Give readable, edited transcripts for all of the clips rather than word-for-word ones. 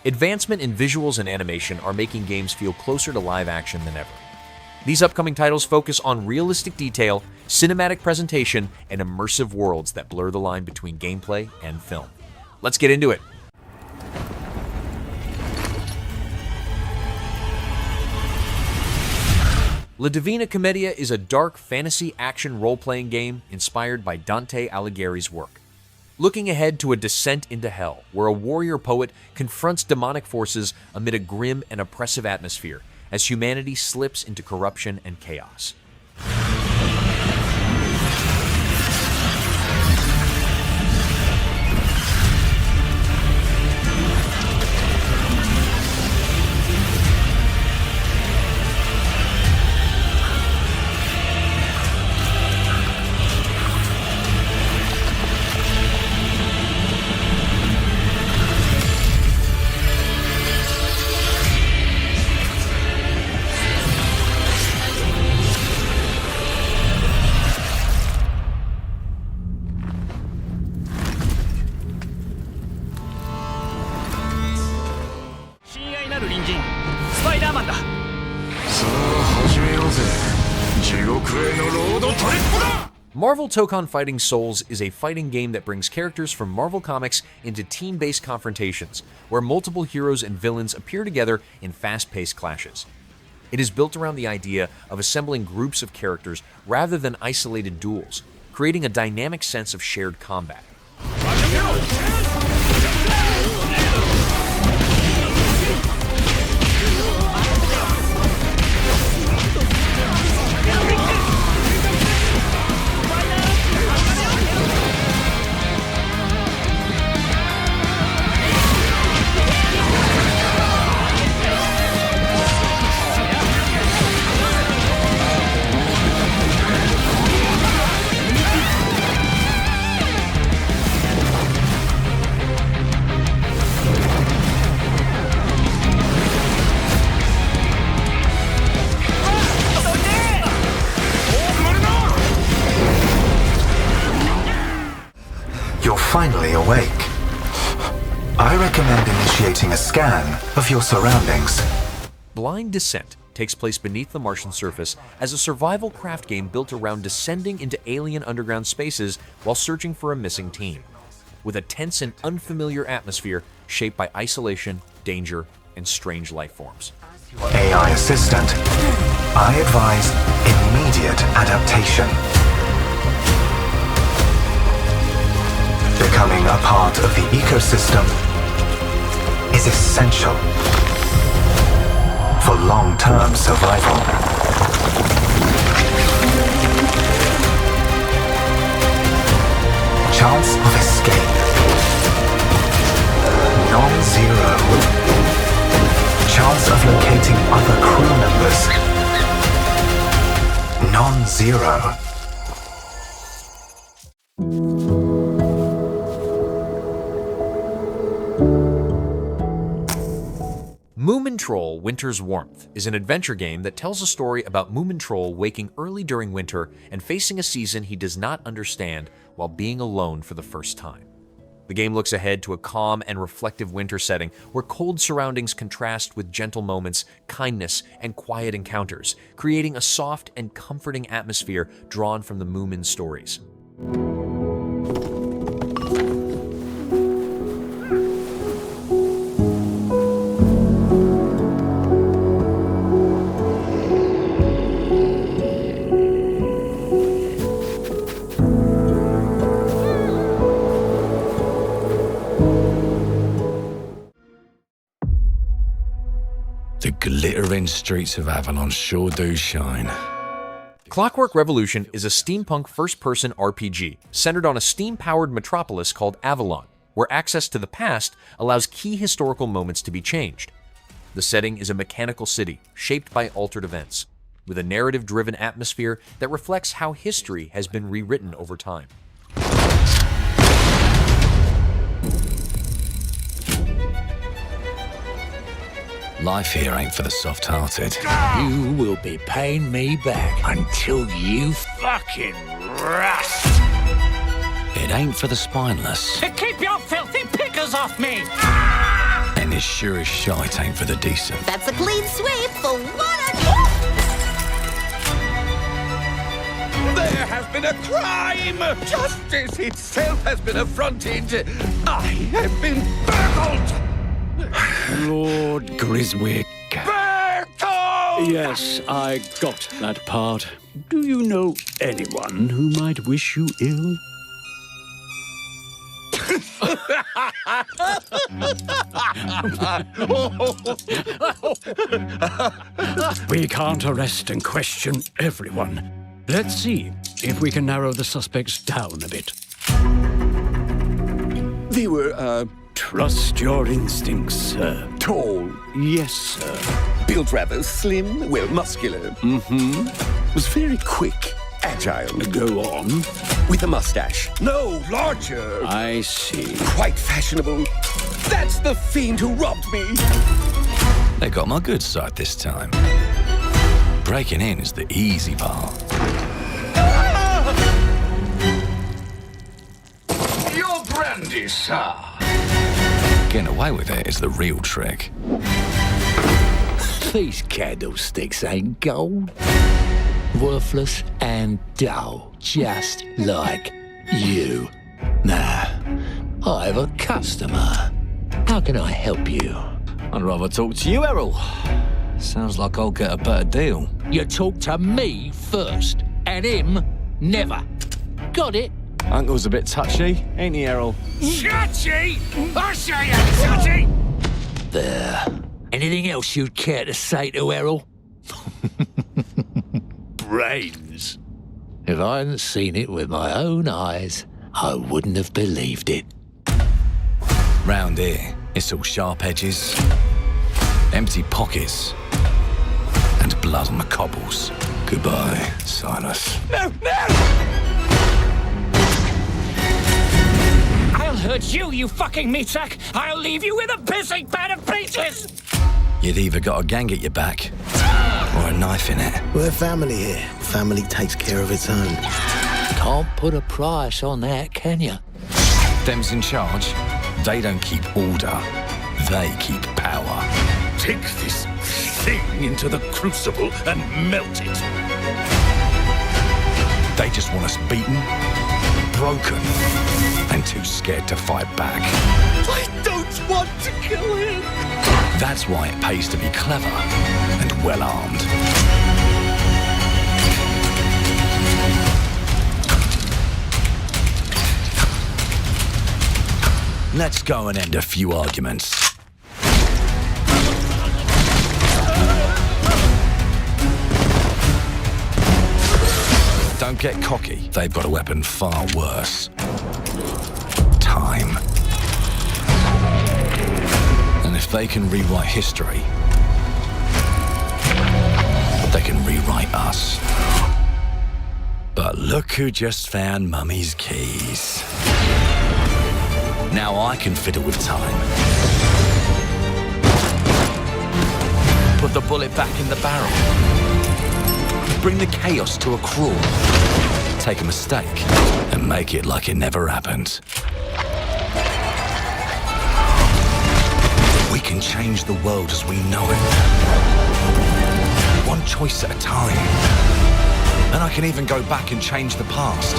Advancement in visuals and animation are making games feel closer to live action than ever. These upcoming titles focus on realistic detail, cinematic presentation, and immersive worlds that blur the line between gameplay and film. Let's get into it. La Divina Commedia is a dark fantasy action role-playing game inspired by Dante Alighieri's work. Looking ahead to a descent into hell, where a warrior poet confronts demonic forces amid a grim and oppressive atmosphere as humanity slips into corruption and chaos. Marvel Tōkon Fighting Souls is a fighting game that brings characters from Marvel Comics into team-based confrontations, where multiple heroes and villains appear together in fast-paced clashes. It is built around the idea of assembling groups of characters rather than isolated duels, creating a dynamic sense of shared combat. Finally awake. I recommend initiating a scan of your surroundings. Blind Descent takes place beneath the Martian surface as a survival craft game built around descending into alien underground spaces while searching for a missing team, with a tense and unfamiliar atmosphere shaped by isolation, danger, and strange life forms. AI assistant, I advise immediate adaptation. Becoming a part of the ecosystem is essential for long-term survival. Chance of escape non-zero. Chance of locating other crew members non-zero. Moomintroll: Winter's Warmth is an adventure game that tells a story about Moomintroll waking early during winter and facing a season he does not understand while being alone for the first time. The game looks ahead to a calm and reflective winter setting where cold surroundings contrast with gentle moments, kindness, and quiet encounters, creating a soft and comforting atmosphere drawn from the Moomin stories. The glittering streets of Avalon sure do shine. Clockwork Revolution is a steampunk first-person RPG centered on a steam-powered metropolis called Avalon, where access to the past allows key historical moments to be changed. The setting is a mechanical city shaped by altered events, with a narrative-driven atmosphere that reflects how history has been rewritten over time. Life here ain't for the soft-hearted. You will be paying me back until you fucking rust. It ain't for the spineless. Keep your filthy pickers off me! And It sure as shite ain't for the decent. That's a clean sweep for one. There has been a crime! Justice itself has been affronted! I have been burgled! Lord Griswick. Burgled! Yes, I got that part. Do you know anyone who might wish you ill? We can't arrest and question everyone. Let's see if we can narrow the suspects down a bit. They were, Trust your instincts, sir. tall, Yes, sir. built rather slim, well, muscular. Was very quick, agile, Go on. with a mustache. No, larger. I see. Quite fashionable. That's the fiend who robbed me. They got my good side this time. Breaking in is the easy part. Your brandy, sir. Getting away with it is the real trick. These candlesticks ain't gold. Worthless and dull, just like you. Nah, I have a customer. How can I help you? I'd rather talk to you, Errol. Sounds like I'll get a better deal. You talk to me first, and him never. Got it? Uncle's a bit touchy, ain't he, Errol? Touchy? I say I'm touchy! There. Anything else you'd care to say to Errol? Brains. If I hadn't seen it with my own eyes, I wouldn't have believed it. Round here, it's all sharp edges, empty pockets, and blood on the cobbles. Goodbye, Silas. No! I'll hurt you, you fucking meatsack! I'll leave you with a pissing pan of peaches! You'd either got a gang at your back, or a knife in it. We're family here. Family takes care of its own. Can't put a price on that, can you? Them's in charge. They don't keep order. They keep power. Take this thing into the crucible and melt it. They just want us beaten, broken, and too scared to fight back. I don't want to kill him. That's why it pays to be clever and well-armed. Let's go and end a few arguments. Don't get cocky. They've got a weapon far worse. Time. And if they can rewrite history, they can rewrite us. But look who just found Mummy's keys. Now I can fiddle with time. Put the bullet back in the barrel. Bring the chaos to a crawl. Take a mistake and make it like it never happened. We can change the world as we know it. One choice at a time. And I can even go back and change the past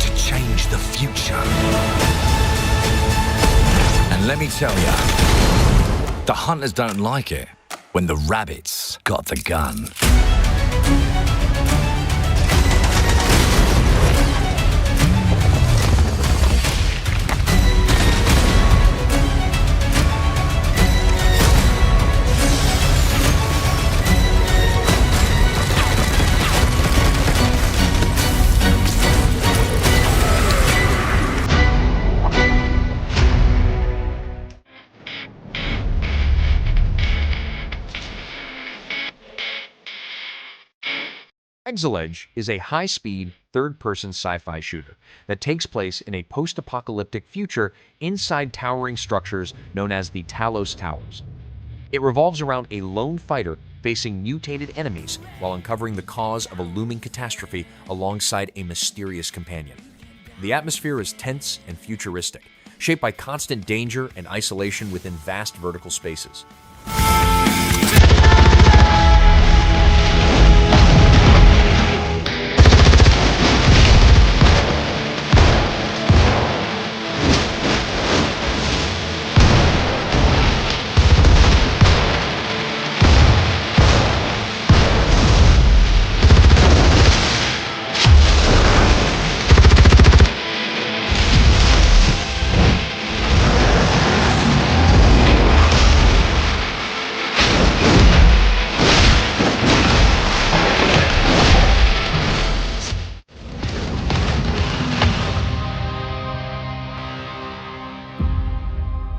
to change the future. And let me tell ya, the hunters don't like it when the rabbits got the gun. Exiledge is a high-speed, third-person sci-fi shooter that takes place in a post-apocalyptic future inside towering structures known as the Talos Towers. It revolves around a lone fighter facing mutated enemies while uncovering the cause of a looming catastrophe alongside a mysterious companion. The atmosphere is tense and futuristic, shaped by constant danger and isolation within vast vertical spaces.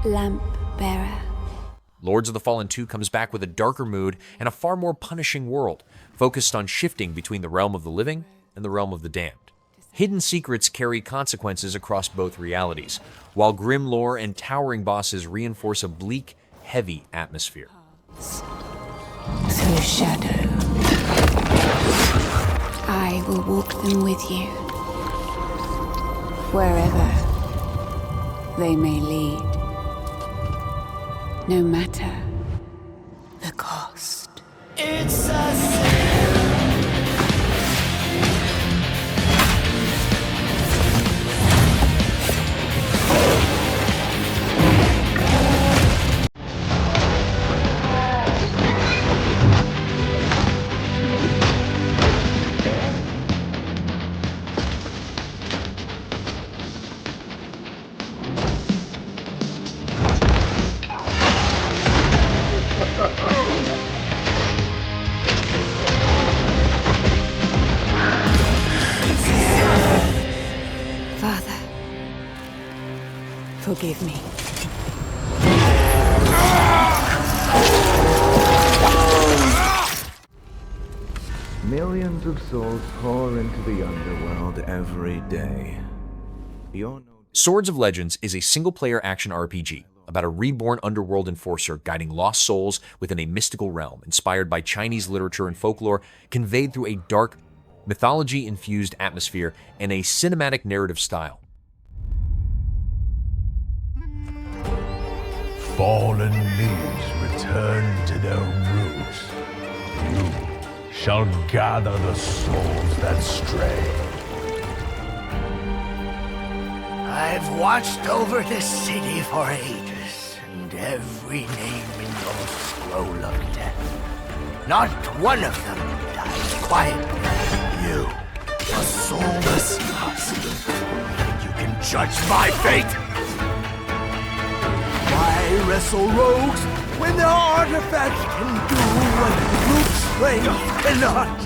Lamp Bearer. Lords of the Fallen 2 comes back with a darker mood and a far more punishing world, focused on shifting between the realm of the living and the realm of the damned. Hidden secrets carry consequences across both realities, while grim lore and towering bosses reinforce a bleak, heavy atmosphere. Through shadow, I will walk them with you, wherever they may lead. No matter the cost. It's a sin. Father, forgive me. Millions of souls pour into the underworld every day. Swords of Legends is a single-player action RPG about a reborn underworld enforcer guiding lost souls within a mystical realm inspired by Chinese literature and folklore, conveyed through a dark, mythology-infused atmosphere and a cinematic narrative style. Fallen leaves return to their roots. You shall gather the souls that stray. I've watched over this city for ages, and every name in your scroll of death. Not one of them dies quietly. You, a soulless husk. You can judge my fate. Why wrestle rogues when their artifact can do what brute strength cannot?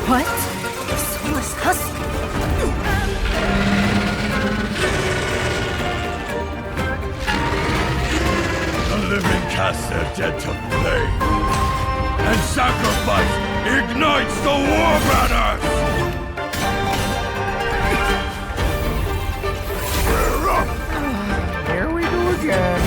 What? The soulless husk? The living cast their dead to flame, and sacrifice ignites the war banners! Here we go again.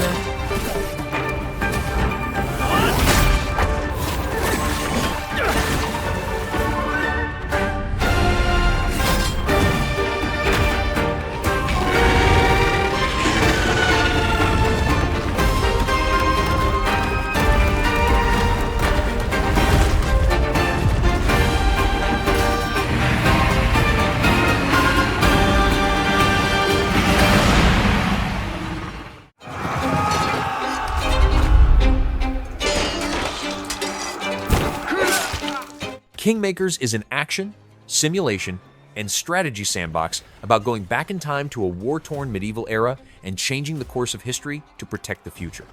Kingmakers is an action, simulation, and strategy sandbox about going back in time to a war-torn medieval era and changing the course of history to protect the future.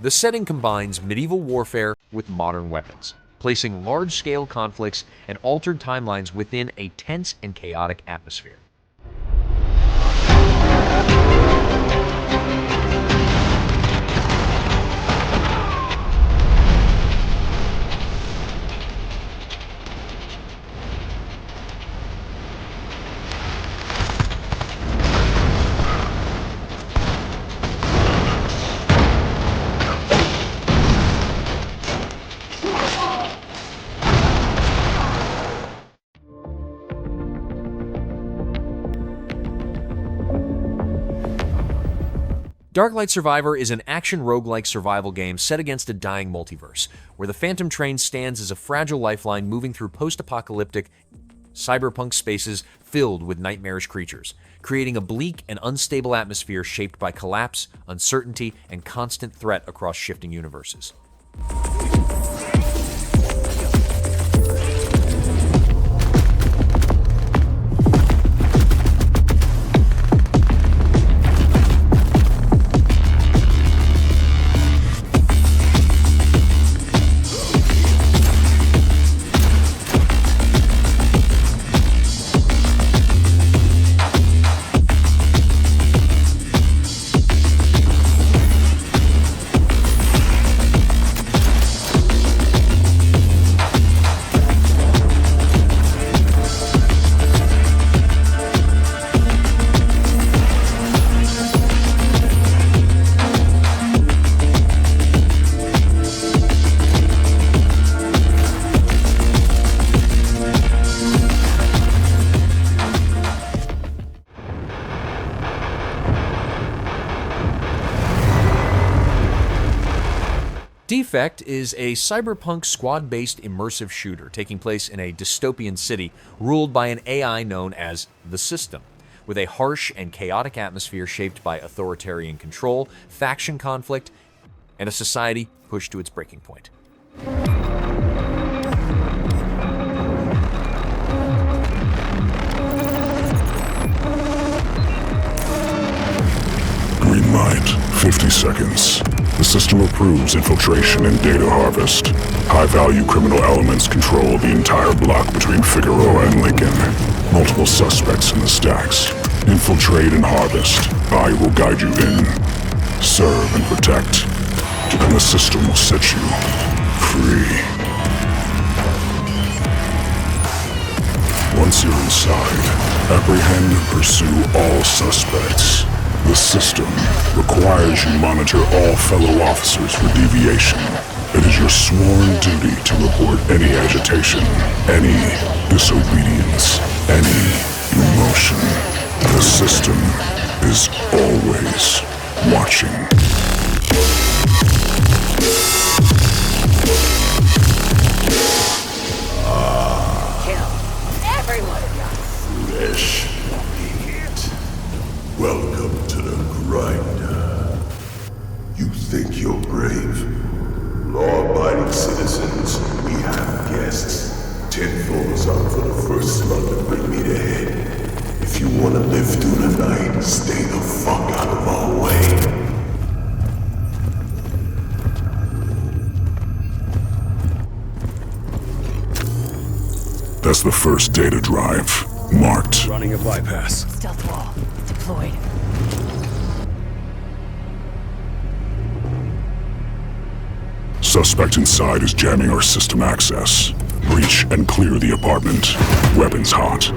The setting combines medieval warfare with modern weapons, placing large-scale conflicts and altered timelines within a tense and chaotic atmosphere. Darklight Survivor is an action roguelike survival game set against a dying multiverse, where the Phantom Train stands as a fragile lifeline moving through post-apocalyptic cyberpunk spaces filled with nightmarish creatures, creating a bleak and unstable atmosphere shaped by collapse, uncertainty, and constant threat across shifting universes. DEFECT is a cyberpunk squad-based immersive shooter taking place in a dystopian city ruled by an AI known as the System, with a harsh and chaotic atmosphere shaped by authoritarian control, faction conflict, and a society pushed to its breaking point. Green light, 50 seconds. The system approves infiltration and data harvest. High-value criminal elements control the entire block between Figueroa and Lincoln. Multiple suspects in the stacks. Infiltrate and harvest. I will guide you in. Serve and protect. And the system will set you free. Once you're inside, apprehend and pursue all suspects. The system requires you monitor all fellow officers for deviation. It is your sworn duty to report any agitation, any disobedience, any emotion. The system is always watching. Kill everyone. Foolish. Welcome to the grinder. You think you're brave? Law-abiding citizens, we have guests. 10 foes out for the first slug to bring me to head. If you want to live through the night, stay the fuck out of our way. That's the first data drive. Marked. Running a bypass. Stealth wall deployed. Suspect inside is jamming our system access. Breach and clear the apartment. Weapons hot.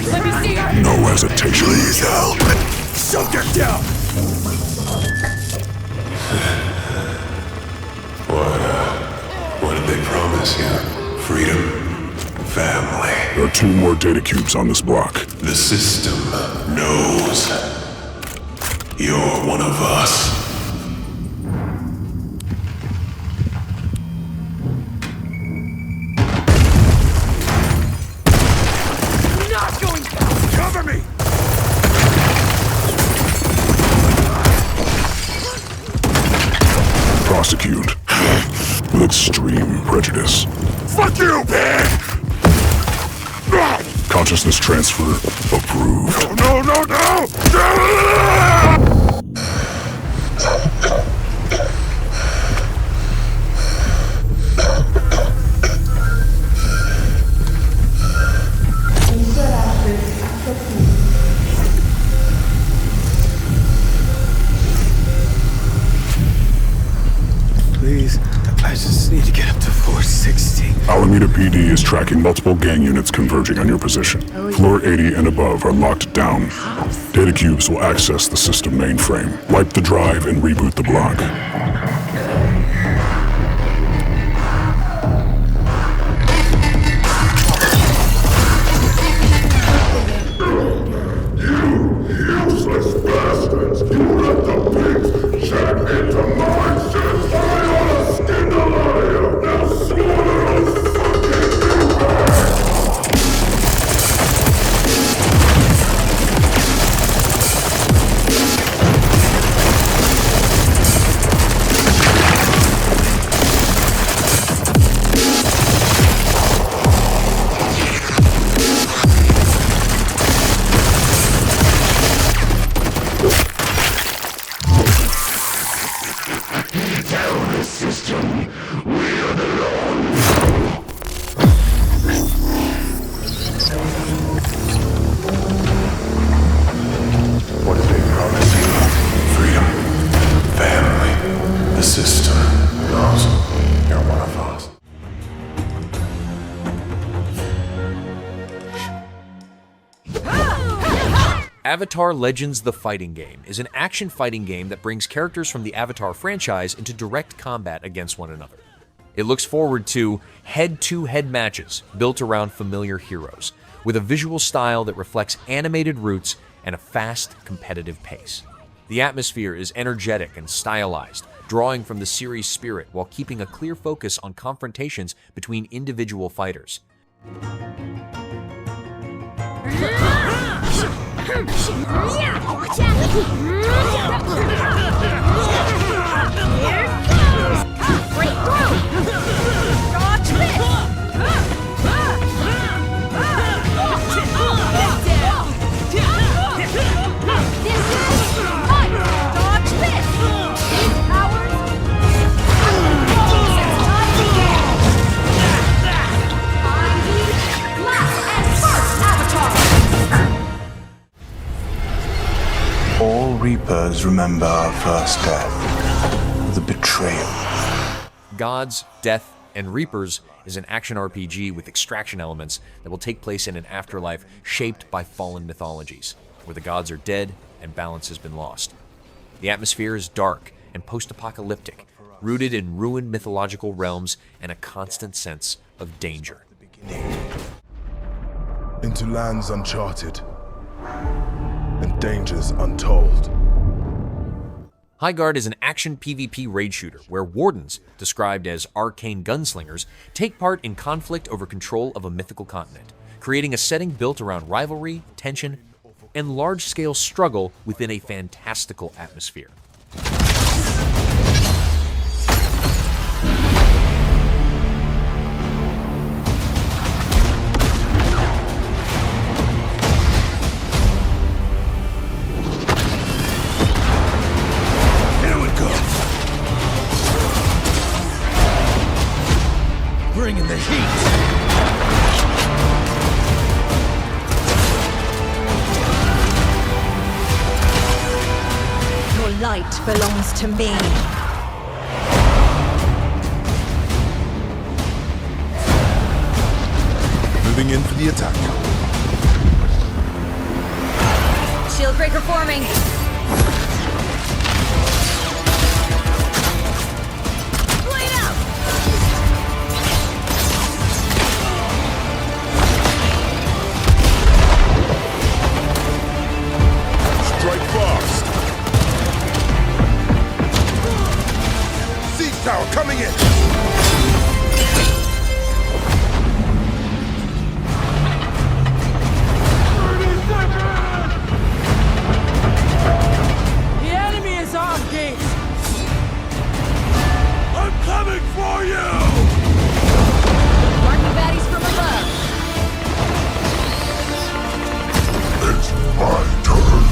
Let me see her. No hesitation. Please help. Subject down. What did they promise you? Freedom? Family? There are 2 more data cubes on this block. The system knows you're one of us. Not going to Cover me! Prosecute. With extreme prejudice. Fuck you, pig! Consciousness transfer approved. No! Please, I just need to get up to 460. Alameda PD is tracking multiple gang units converging on your position. Floor 80 and above are locked down. Data cubes will access the system mainframe. Wipe the drive and reboot the block. Avatar Legends: The Fighting Game is an action fighting game that brings characters from the Avatar franchise into direct combat against one another. It looks forward to head-to-head matches built around familiar heroes, with a visual style that reflects animated roots and a fast, competitive pace. The atmosphere is energetic and stylized, drawing from the series' spirit while keeping a clear focus on confrontations between individual fighters. All Reapers remember our first death, the betrayal. Gods, Death, and Reapers is an action RPG with extraction elements that will take place in an afterlife shaped by fallen mythologies, where the gods are dead and balance has been lost. The atmosphere is dark and post-apocalyptic, rooted in ruined mythological realms and a constant sense of danger. Into lands uncharted and dangers untold. Highguard is an action PvP raid shooter where wardens, described as arcane gunslingers, take part in conflict over control of a mythical continent, creating a setting built around rivalry, tension, and large-scale struggle within a fantastical atmosphere. Bringing the heat! Your light belongs to me. Moving in for the attack. Shieldbreaker forming. Tower coming in! The enemy is on gate! I'm coming for you! Marking baddies from above. It's my turn.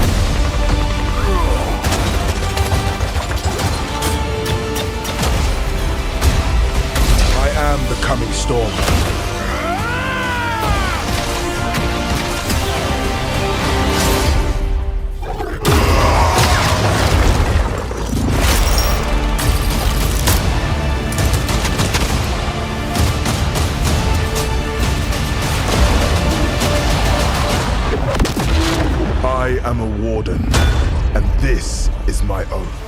I am the coming storm. I am a warden, and this is my oath.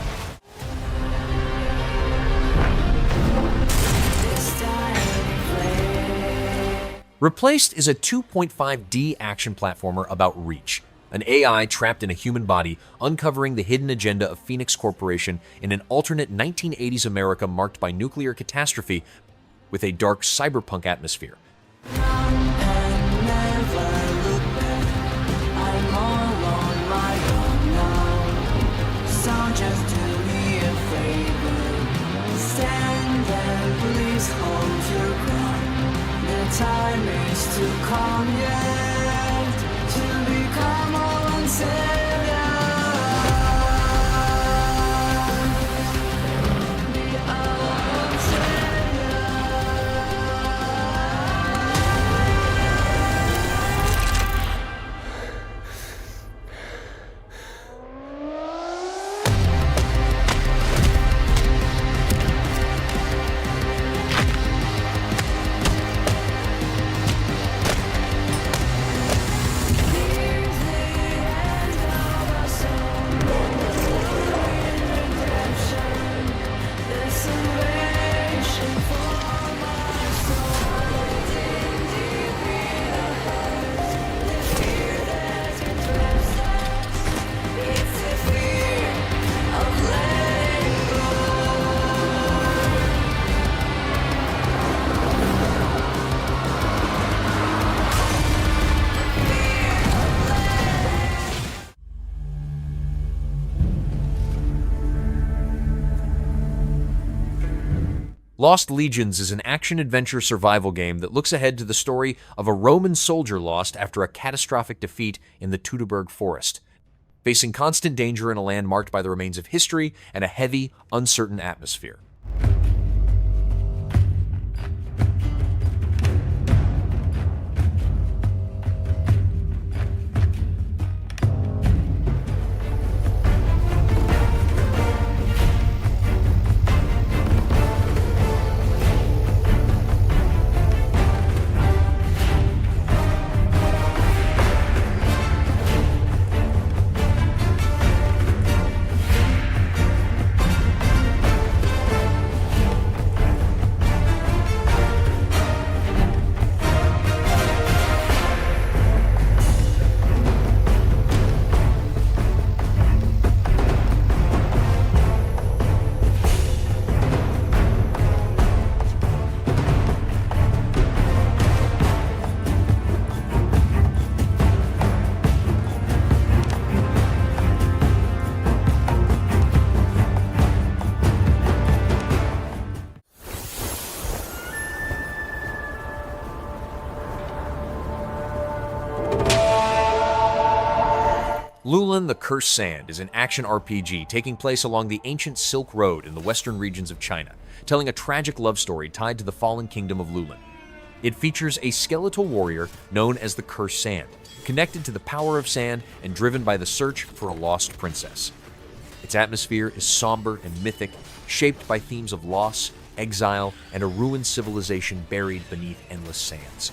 Replaced is a 2.5D action platformer about Reach, an AI trapped in a human body uncovering the hidden agenda of Phoenix Corporation in an alternate 1980s America marked by nuclear catastrophe with a dark cyberpunk atmosphere. Time is to come yet, to become all savior. Be our savior. Lost Legions is an action-adventure survival game that looks ahead to the story of a Roman soldier lost after a catastrophic defeat in the Teutoburg forest, facing constant danger in a land marked by the remains of history and a heavy, uncertain atmosphere. Loulan the Cursed Sand is an action RPG taking place along the ancient Silk Road in the western regions of China, telling a tragic love story tied to the fallen kingdom of Loulan. It features a skeletal warrior known as the Cursed Sand, connected to the power of sand and driven by the search for a lost princess. Its atmosphere is somber and mythic, shaped by themes of loss, exile, and a ruined civilization buried beneath endless sands.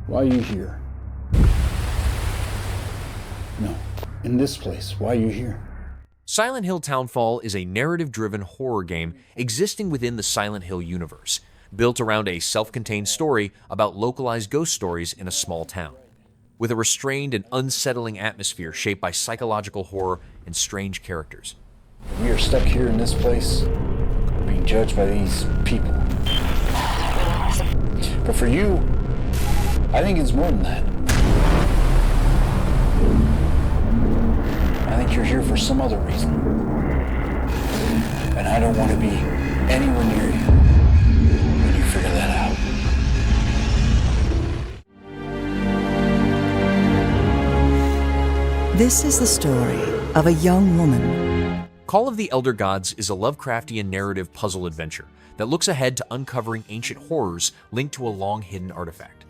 Why are you here? No, in this place, why are you here? Silent Hill Townfall is a narrative-driven horror game existing within the Silent Hill universe, built around a self-contained story about localized ghost stories in a small town, with a restrained and unsettling atmosphere shaped by psychological horror and strange characters. We are stuck here in this place, being judged by these people. But for you, I think it's more than that. I think you're here for some other reason. And I don't want to be anywhere near you when you figure that out. This is the story of a young woman. Call of the Elder Gods is a Lovecraftian narrative puzzle adventure that looks ahead to uncovering ancient horrors linked to a long-hidden artifact.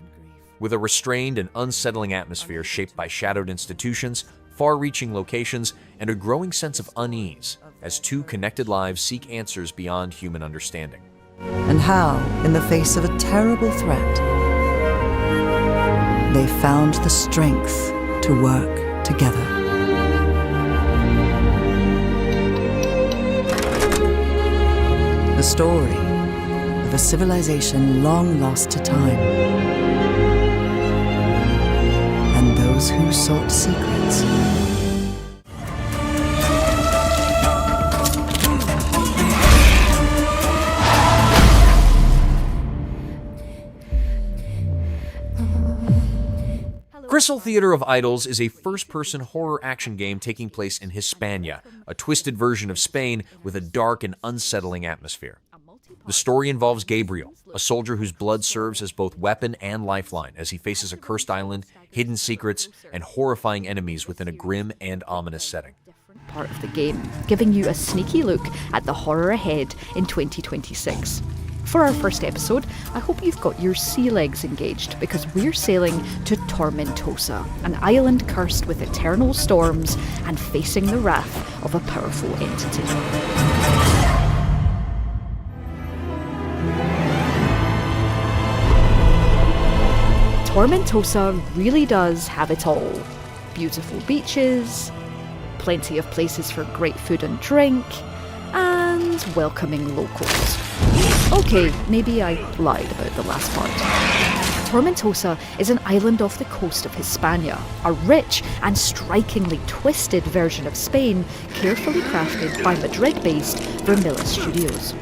With a restrained and unsettling atmosphere shaped by shadowed institutions, far-reaching locations, and a growing sense of unease as two connected lives seek answers beyond human understanding. And how, in the face of a terrible threat, they found the strength to work together. The story of a civilization long lost to time, and those who sought secrets. Crisol Theater of Idols is a first-person horror action game taking place in Hispania, a twisted version of Spain with a dark and unsettling atmosphere. The story involves Gabriel, a soldier whose blood serves as both weapon and lifeline as he faces a cursed island, hidden secrets, and horrifying enemies within a grim and ominous setting. Part of the game, giving you a sneaky look at the horror ahead in 2026. For our first episode, I hope you've got your sea legs engaged because we're sailing to Tormentosa, an island cursed with eternal storms and facing the wrath of a powerful entity. Tormentosa really does have it all. Beautiful beaches, plenty of places for great food and drink, and welcoming locals. Okay, maybe I lied about the last part. Tormentosa is an island off the coast of Hispania, a rich and strikingly twisted version of Spain, carefully crafted by Madrid-based Vermilla Studios.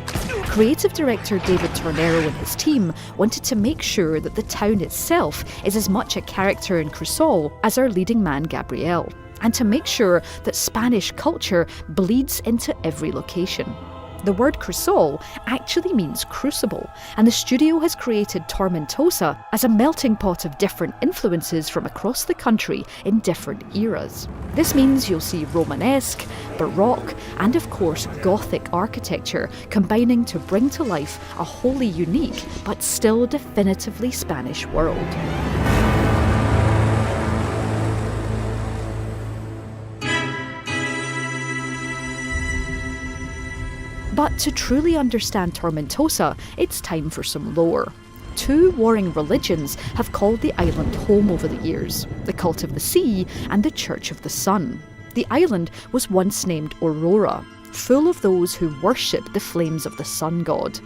Creative director David Tornero and his team wanted to make sure that the town itself is as much a character in Crisol as our leading man Gabriel, and to make sure that Spanish culture bleeds into every location. The word Crisol actually means crucible, and the studio has created Tormentosa as a melting pot of different influences from across the country in different eras. This means you'll see Romanesque, Baroque, and of course Gothic architecture combining to bring to life a wholly unique but still definitively Spanish world. But to truly understand Tormentosa, it's time for some lore. 2 warring religions have called the island home over the years, the Cult of the Sea and the Church of the Sun. The island was once named Aurora, full of those who worship the flames of the sun god.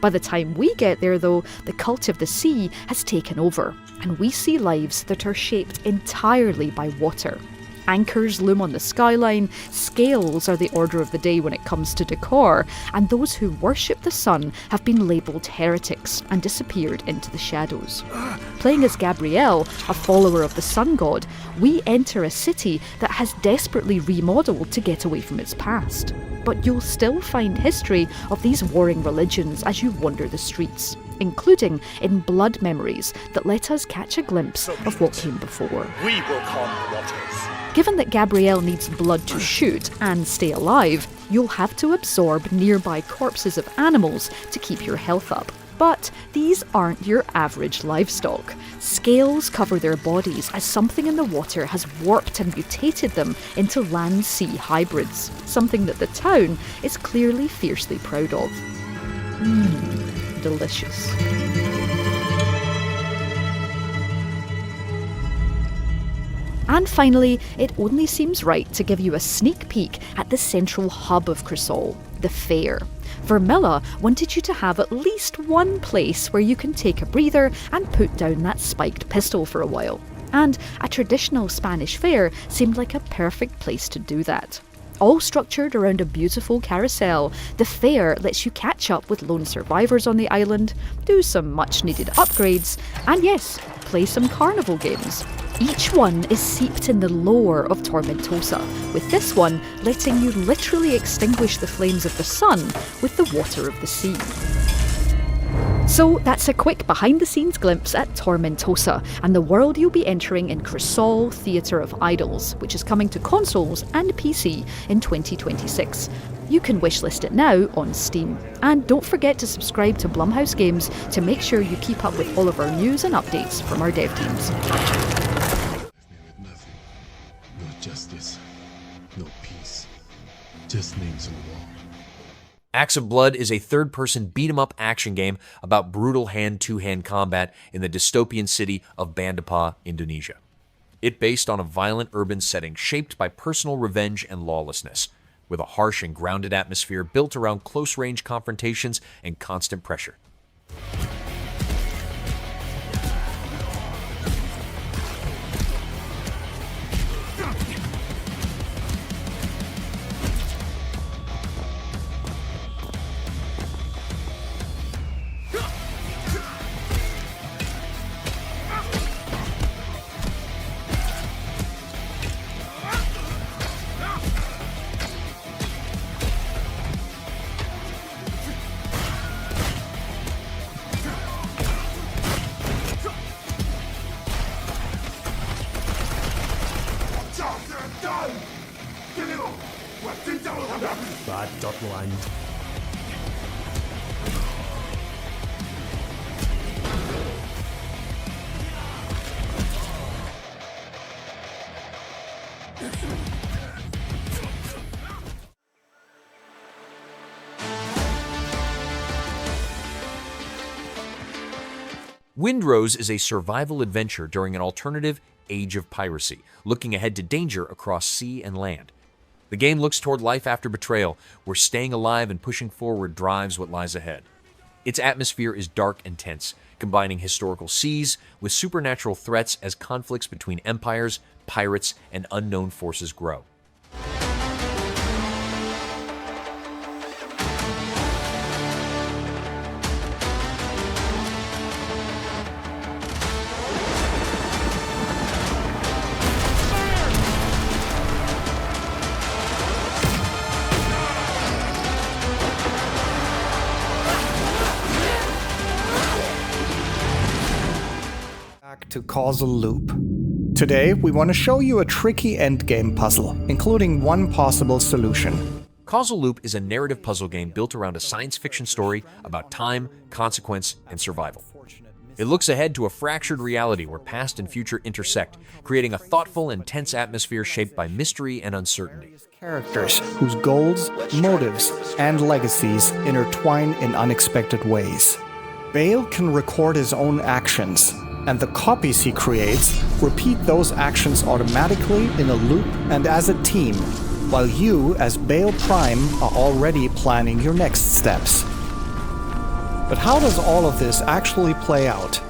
By the time we get there though, the Cult of the Sea has taken over, and we see lives that are shaped entirely by water. Anchors loom on the skyline, scales are the order of the day when it comes to decor, and those who worship the sun have been labelled heretics and disappeared into the shadows. Playing as Gabriel, a follower of the sun god, we enter a city that has desperately remodelled to get away from its past. But you'll still find history of these warring religions as you wander the streets, including in blood memories that let us catch a glimpse of what came before. We will calm the waters. Given that Gabriel needs blood to shoot and stay alive, you'll have to absorb nearby corpses of animals to keep your health up. But these aren't your average livestock. Scales cover their bodies as something in the water has warped and mutated them into land-sea hybrids, something that the town is clearly fiercely proud of. Delicious. And finally, it only seems right to give you a sneak peek at the central hub of Crisol, the fair. Vermilla wanted you to have at least one place where you can take a breather and put down that spiked pistol for a while. And a traditional Spanish fair seemed like a perfect place to do that. All structured around a beautiful carousel, the fair lets you catch up with lone survivors on the island, do some much needed upgrades, and yes, play some carnival games. Each one is seeped in the lore of Tormentosa, with this one letting you literally extinguish the flames of the sun with the water of the sea. So that's a quick behind-the-scenes glimpse at Tormentosa and the world you'll be entering in Crisol Theatre of Idols, which is coming to consoles and PC in 2026. You can wishlist it now on Steam. And don't forget to subscribe to Blumhouse Games to make sure you keep up with all of our news and updates from our dev teams. No justice, no peace, just names on the wall. Axe of Blood is a third-person beat-em-up action game about brutal hand-to-hand combat in the dystopian city of Bandapa, Indonesia. It based on a violent urban setting shaped by personal revenge and lawlessness, with a harsh and grounded atmosphere built around close-range confrontations and constant pressure. bad.land. Windrose is a survival adventure during an alternative age of piracy, looking ahead to danger across sea and land. The game looks toward life after betrayal, where staying alive and pushing forward drives what lies ahead. Its atmosphere is dark and tense, combining historical seas with supernatural threats as conflicts between empires, pirates, and unknown forces grow. To Causal Loop. Today, we want to show you a tricky endgame puzzle, including one possible solution. Causal Loop is a narrative puzzle game built around a science fiction story about time, consequence, and survival. It looks ahead to a fractured reality where past and future intersect, creating a thoughtful and tense atmosphere shaped by mystery and uncertainty. Characters whose goals, motives, and legacies intertwine in unexpected ways. Bale can record his own actions, and the copies he creates repeat those actions automatically in a loop and as a team, while you, as Bale Prime, are already planning your next steps. But how does all of this actually play out?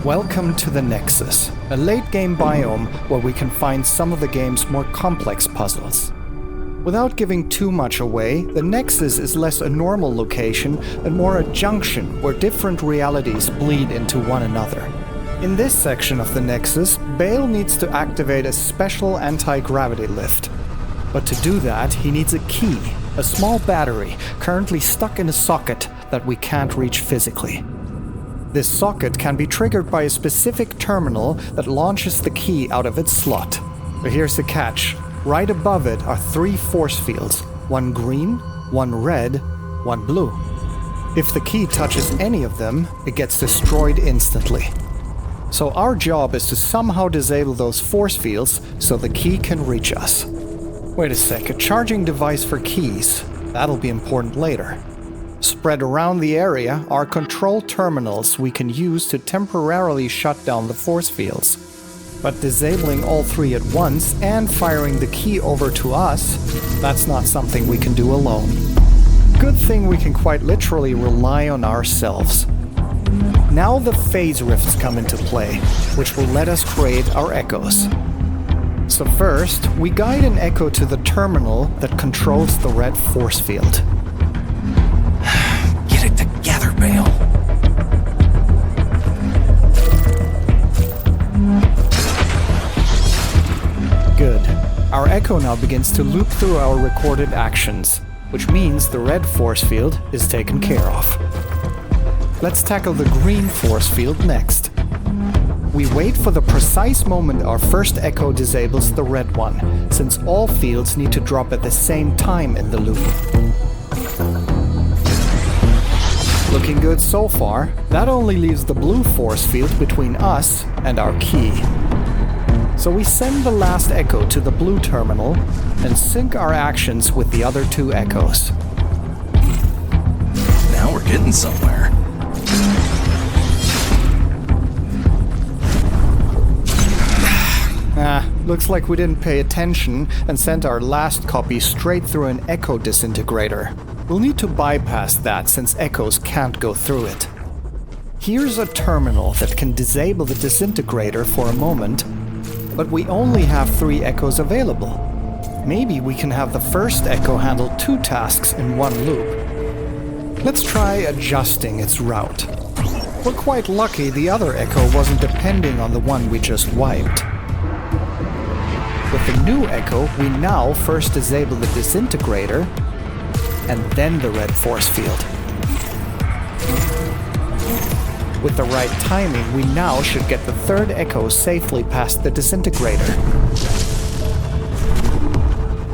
Welcome to the Nexus, a late-game biome where we can find some of the game's more complex puzzles. Without giving too much away, the Nexus is less a normal location and more a junction where different realities bleed into one another. In this section of the Nexus, Bale needs to activate a special anti-gravity lift. But to do that, he needs a key, a small battery currently stuck in a socket that we can't reach physically. This socket can be triggered by a specific terminal that launches the key out of its slot. But here's the catch. Right above it are 3 force fields, one green, one red, one blue. If the key touches any of them, it gets destroyed instantly. So our job is to somehow disable those force fields so the key can reach us. Wait a sec, a charging device for keys. That'll be important later. Spread around the area are control terminals we can use to temporarily shut down the force fields. But disabling all 3 at once and firing the key over to us, that's not something we can do alone. Good thing we can quite literally rely on ourselves. Now the phase rifts come into play, which will let us create our echoes. So first, we guide an echo to the terminal that controls the red force field. Get it together, Bale. Good. Our echo now begins to loop through our recorded actions, which means the red force field is taken care of. Let's tackle the green force field next. We wait for the precise moment our first echo disables the red one, since all fields need to drop at the same time in the loop. Looking good so far. That only leaves the blue force field between us and our key. So we send the last echo to the blue terminal and sync our actions with the other 2 echoes. Now we're getting somewhere. Looks like we didn't pay attention and sent our last copy straight through an echo disintegrator. We'll need to bypass that since echoes can't go through it. Here's a terminal that can disable the disintegrator for a moment, but we only have 3 echoes available. Maybe we can have the first echo handle 2 tasks in one loop. Let's try adjusting its route. We're quite lucky the other echo wasn't depending on the one we just wiped. With the new echo, we now first disable the disintegrator, and then the red force field. With the right timing, we now should get the 3rd echo safely past the disintegrator.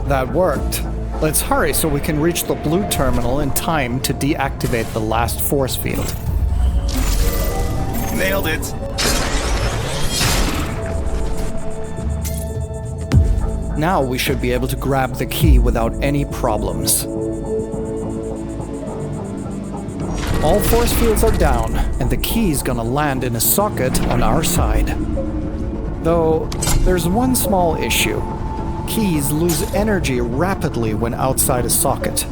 That worked. Let's hurry so we can reach the blue terminal in time to deactivate the last force field. Nailed it! Now we should be able to grab the key without any problems. All force fields are down, and the key's gonna land in a socket on our side. Though, there's one small issue. Keys lose energy rapidly when outside a socket.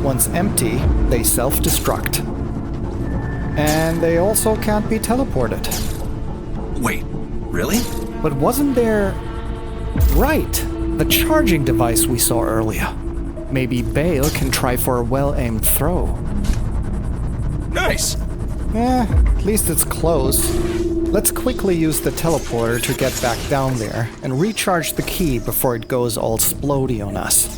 Once empty, they self-destruct. And they also can't be teleported. Wait, really? But wasn't there... Right! The charging device we saw earlier. Maybe Bale can try for a well-aimed throw. Nice! At least it's close. Let's quickly use the teleporter to get back down there and recharge the key before it goes all splodey on us.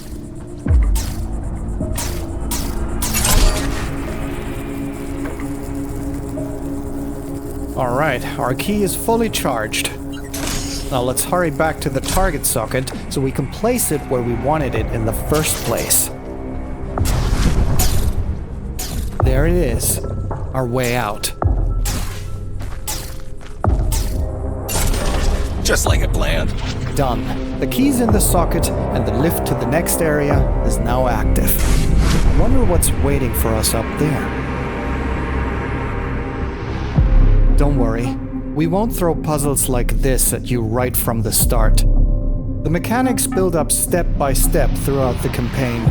Alright, our key is fully charged. Now let's hurry back to the target socket so we can place it where we wanted it in the first place. There it is, our way out. Just like it planned. Done. The key's in the socket and the lift to the next area is now active. I wonder what's waiting for us up there. Don't worry. We won't throw puzzles like this at you right from the start. The mechanics build up step by step throughout the campaign,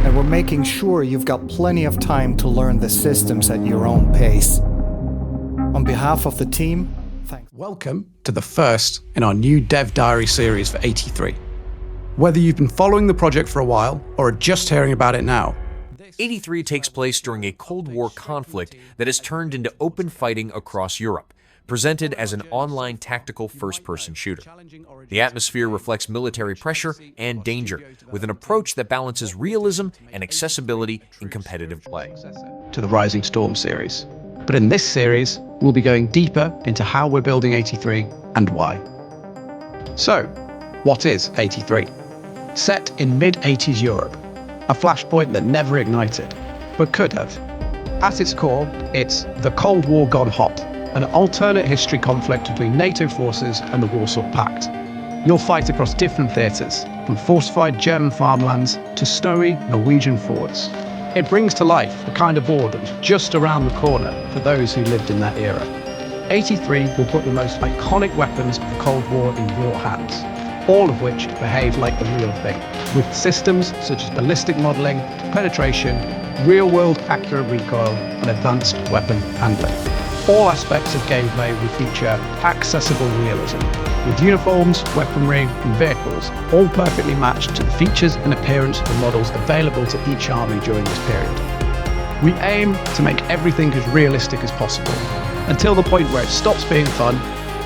and we're making sure you've got plenty of time to learn the systems at your own pace. On behalf of the team, thanks. Welcome to the first in our new Dev Diary series for 83. Whether you've been following the project for a while or are just hearing about it now, 83 takes place during a Cold War conflict that has turned into open fighting across Europe, presented as an online tactical first-person shooter. The atmosphere reflects military pressure and danger, with an approach that balances realism and accessibility in competitive play. to the Rising Storm series. But in this series, we'll be going deeper into how we're building 83 and why. So, what is 83? Set in mid-80s Europe, a flashpoint that never ignited, but could have. At its core, it's the Cold War gone hot, an alternate history conflict between NATO forces and the Warsaw Pact. You'll fight across different theatres, from fortified German farmlands to snowy Norwegian forts. It brings to life the kind of war that was just around the corner for those who lived in that era. 83 will put the most iconic weapons of the Cold War in your hands, all of which behave like the real thing, with systems such as ballistic modelling, penetration, real-world accurate recoil, and advanced weapon handling. All aspects of gameplay will feature accessible realism, with uniforms, weaponry, and vehicles all perfectly matched to the features and appearance of the models available to each army during this period. We aim to make everything as realistic as possible, until the point where it stops being fun,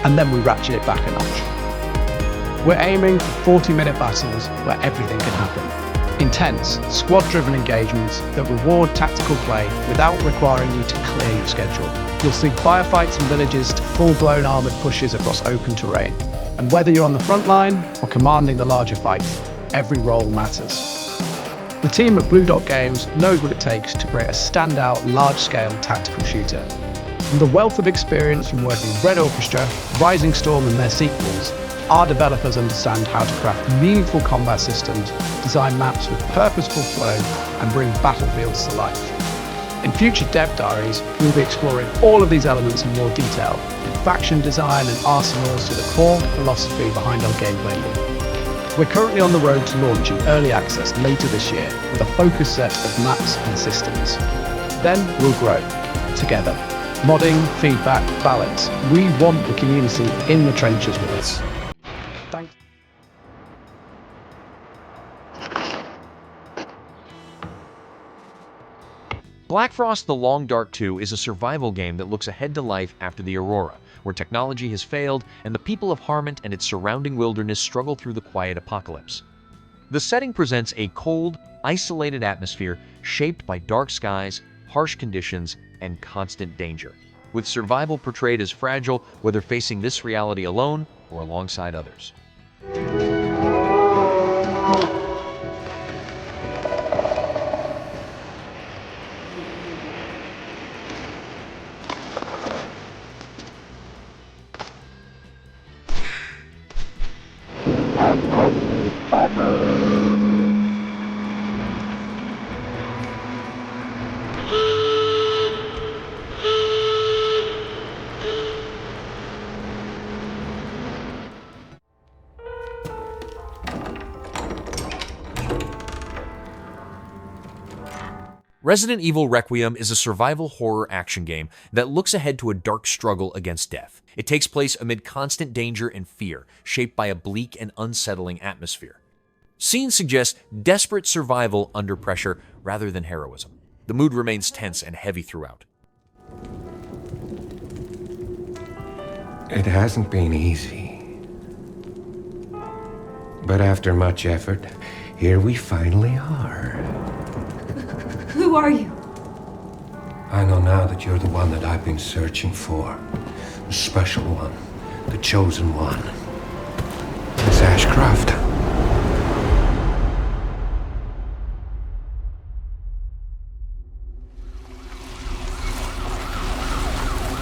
and then we ratchet it back a notch. We're aiming for 40-minute battles where everything can happen. Intense, squad-driven engagements that reward tactical play without requiring you to clear your schedule. You'll see firefights in villages to full-blown armoured pushes across open terrain. And whether you're on the front line or commanding the larger fight, every role matters. The team at Blue Dot Games knows what it takes to create a standout, large-scale tactical shooter. From the wealth of experience from working with Red Orchestra, Rising Storm and their sequels, our developers understand how to craft meaningful combat systems, design maps with purposeful flow, and bring battlefields to life. In future Dev Diaries, we'll be exploring all of these elements in more detail, from faction design and arsenals to the core philosophy behind our gameplay loop. We're currently on the road to launching early access later this year with a focused set of maps and systems. Then we'll grow, together. Modding, feedback, balance. We want the community in the trenches with us. Thanks. Blackfrost The Long Dark 2 is a survival game that looks ahead to life after the Aurora, where technology has failed and the people of Harmont and its surrounding wilderness struggle through the quiet apocalypse. The setting presents a cold, isolated atmosphere shaped by dark skies, harsh conditions, and constant danger, with survival portrayed as fragile whether facing this reality alone or alongside others. Resident Evil Requiem is a survival horror action game that looks ahead to a dark struggle against death. It takes place amid constant danger and fear, shaped by a bleak and unsettling atmosphere. Scenes suggest desperate survival under pressure rather than heroism. The mood remains tense and heavy throughout. It hasn't been easy. But after much effort, here we finally are. Who are you? I know now that you're the one that I've been searching for. The special one. The chosen one. It's Ashcroft.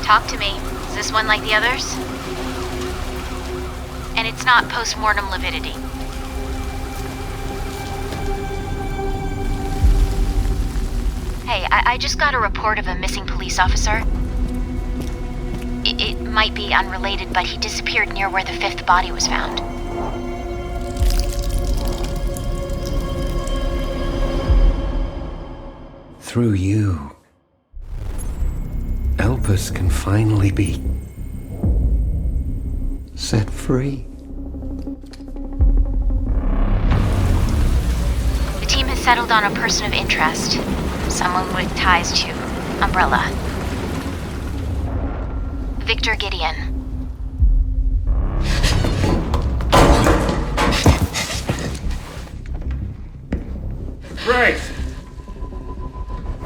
Talk to me. Is this one like the others? And it's not post-mortem lividity. Hey, I just got a report of a missing police officer. It might be unrelated, but he disappeared near where the 5th body was found. Through you, Elpis can finally be set free. The team has settled on a person of interest. Someone with ties to Umbrella. Victor Gideon. Grace!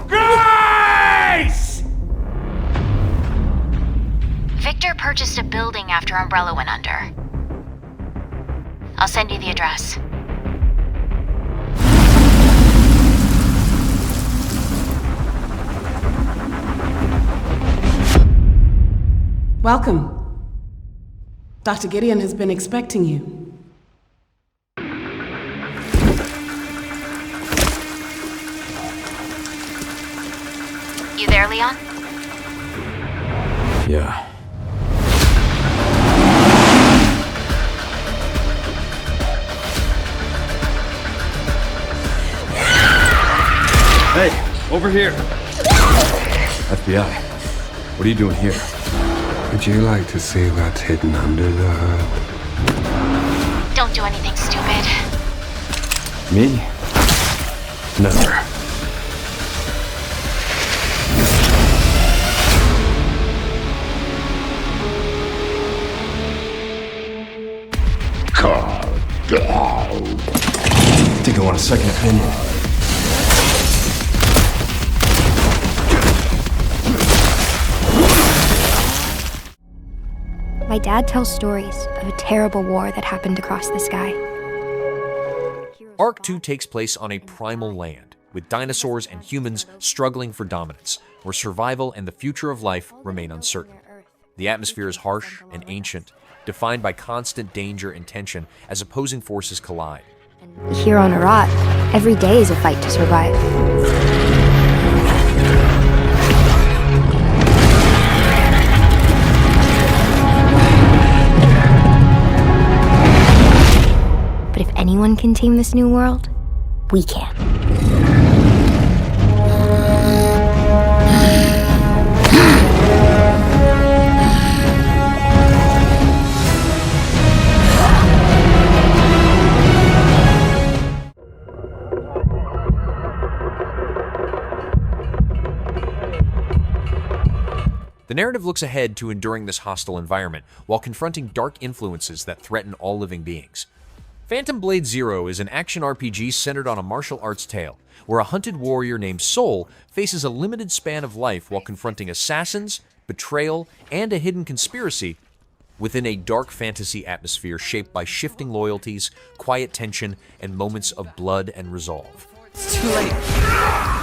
Grace! Victor purchased a building after Umbrella went under. I'll send you the address. Welcome. Dr. Gideon has been expecting you. You there, Leon? Yeah. Hey, over here. FBI. What are you doing here? Would you like to see what's hidden under the hood? Don't do anything stupid. Me? Never. Think I want a second opinion. My dad tells stories of a terrible war that happened across the sky. Arc 2 takes place on a primal land, with dinosaurs and humans struggling for dominance, where survival and the future of life remain uncertain. The atmosphere is harsh and ancient, defined by constant danger and tension as opposing forces collide. Here on Arat, every day is a fight to survive. But if anyone can tame this new world, we can. The narrative looks ahead to enduring this hostile environment while confronting dark influences that threaten all living beings. Phantom Blade Zero is an action RPG centered on a martial arts tale, where a hunted warrior named Soul faces a limited span of life while confronting assassins, betrayal, and a hidden conspiracy within a dark fantasy atmosphere shaped by shifting loyalties, quiet tension, and moments of blood and resolve. It's too late.